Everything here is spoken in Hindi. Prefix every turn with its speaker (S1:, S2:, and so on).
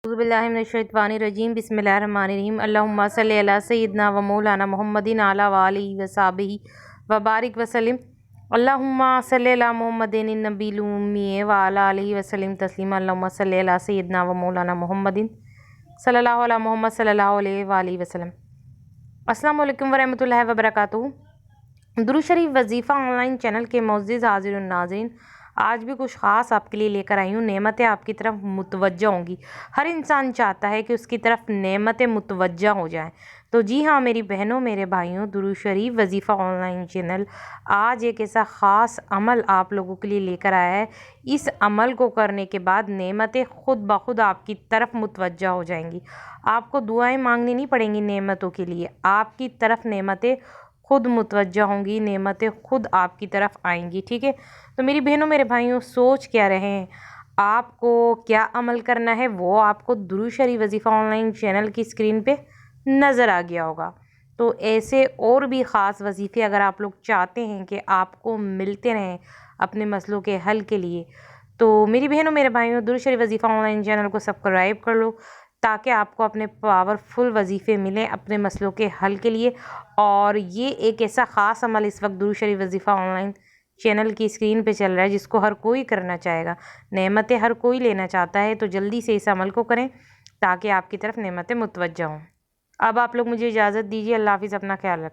S1: बिस्मिल्लाहिर्रहमानिर्रहीम बिस्मिल्लाहिर्रहमानिर्रहीम अल्लाहुम्मा सल्ली अला सय्यिदना व मौलाना मुहम्मदिन अला व आलिहि व सहाबिहि व बारिक वसल्लम अल्लाहुम्मा सल्ली अला मुहम्मदिन नबील उम्मी व अला आलिहि वसल्लम तस्लीमा अल्लाहुम्मा सल्ली अला सय्यिदना व मौलाना मुहम्मदिन सल्लल्लाहु अला मुहम्मद सल्लल्लाहु अलैहि व आलिहि वसल्लम। अस्सलामु अलैकुम व रहमतुल्लाहि व बरकातुहू। दुरूद शरीफ वजीफ़ा ऑनलाइन चैनल के मोअज़्ज़िज़ हाज़िर नाज़रीन, आज भी कुछ ख़ास आपके लिए लेकर आई हूँ। नेमतें आपकी तरफ मुतवज्जा होंगी। हर इंसान चाहता है कि उसकी तरफ नेमतें मुतवज्जा हो जाएं। तो जी हाँ मेरी बहनों मेरे भाइयों, दुरूद शरीफ वजीफ़ा ऑनलाइन चैनल आज एक ऐसा ख़ास अमल आप लोगों के लिए लेकर आया है। इस अमल को करने के बाद नेमतें खुद ब खुद आपकी तरफ मुतवज्जा हो जाएंगी। आपको दुआएं मांगनी नहीं पड़ेंगी नेमतों के लिए, आपकी तरफ नेमतें खुद मुतवज्जा होंगी, नेमतें खुद आपकी तरफ आएंगी। ठीक है, तो मेरी बहनों मेरे भाइयों, सोच क्या रहे हैं, आपको क्या अमल करना है वो आपको दुरूद शरीफ वजीफ़ा ऑनलाइन चैनल की स्क्रीन पे नज़र आ गया होगा। तो ऐसे और भी ख़ास वजीफ़े अगर आप लोग चाहते हैं कि आपको मिलते रहें अपने मसलों के हल के लिए, तो मेरी बहनों मेरे भाइयों, दुरूद शरीफ वजीफ़ा ऑनलाइन चैनल को सब्सक्राइब कर लो ताकि आपको अपने पावरफुल वजीफ़े मिलें अपने मसलों के हल के लिए। और ये एक ऐसा ख़ास अमल इस वक्त दुरूद शरीफ वजीफ़ा ऑनलाइन चैनल की स्क्रीन पे चल रहा है जिसको हर कोई करना चाहेगा। नेमतें हर कोई लेना चाहता है, तो जल्दी से इस अमल को करें ताकि आपकी तरफ नेमतें मुतवज्जा हों। अब आप लोग मुझे इजाज़त दीजिए। अल्लाह हाफ़िज़, अपना ख्याल रखें।